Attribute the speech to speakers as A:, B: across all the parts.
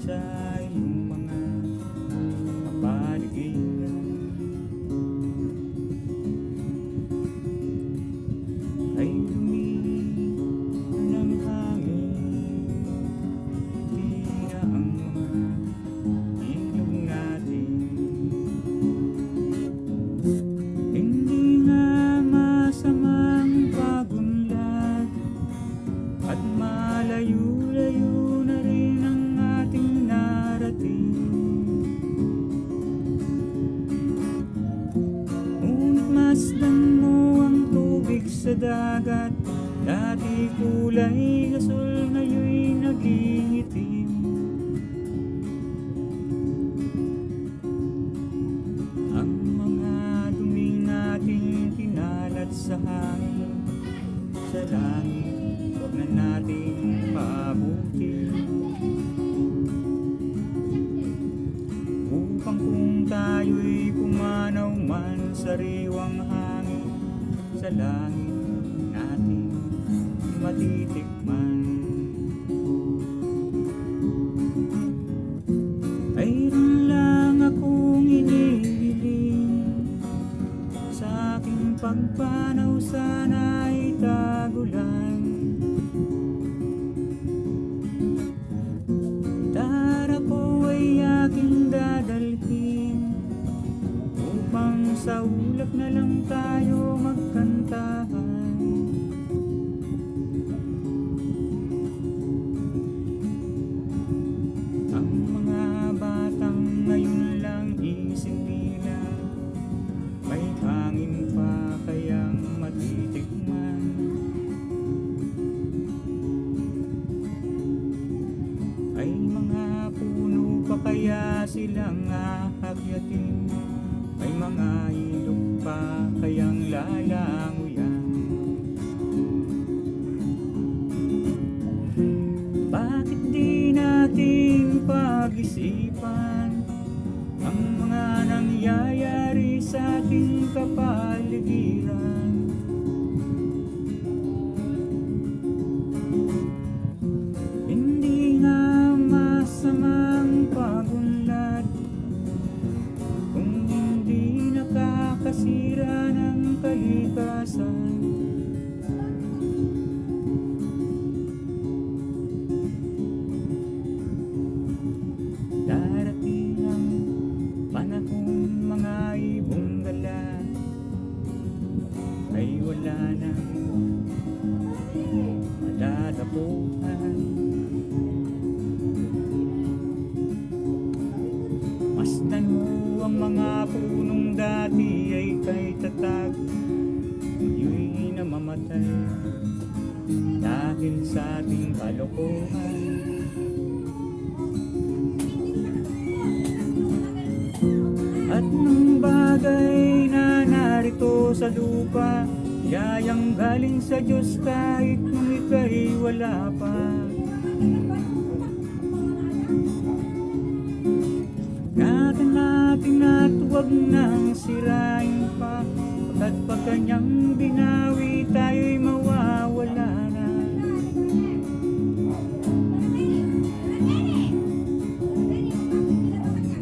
A: Sa iyong mga kapaligiran ay dumi ng hangin, tira ang mga ilog natin. Hindi nga masamang pagunlad at malayo-layo na rin ang ating narating. Ngunit masdan mo ang tubig sa dagat, dati kulay gasol, ngayon'y naging itim. Ang mga dumi nating kinalat sa hangin, sa langit huwag na nating paabutin, upang kung tayo'y pumanaw man sa riwang hangin, sa langit natin matitikman. Mayroon lang akong inihiling, sa aking pagpanaw sana'y tagulan. Tara ko ay aking dadalhin, upang sa ulap na lang tayo magkantahan. Ang mga batang ngayon lang isip nila, may hangin pa kayang matitikman. Ay mga puno pa kaya silang aakyatin, may mga ilog pa kayang lalanguyan. Bakit di natin pag-isipan ang mga nangyayari sa ating kapaligiran? Hindi nga masamang pagunlad kung hindi nakakasira ng kalikasan. Darating ang panahon, mga ibong gala ay wala nang madadapuhan. Masdan mo ang mga punong dati ay kay tatag, ngayon namamatay dahil sa ating kalokohan. At nung bagay na narito sa lupa, yayang galing sa Diyos kahit nung ika'y wala pa. Ingatan natin at huwag nang sirain pa, pagkat pag kanyang binawi tayo'y mawawala na.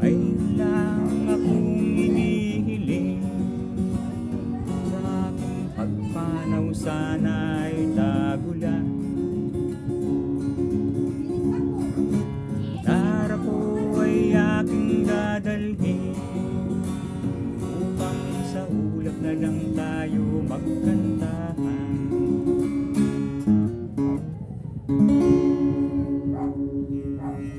A: Ay lang akong inihiling, sa aking pagpanaw sana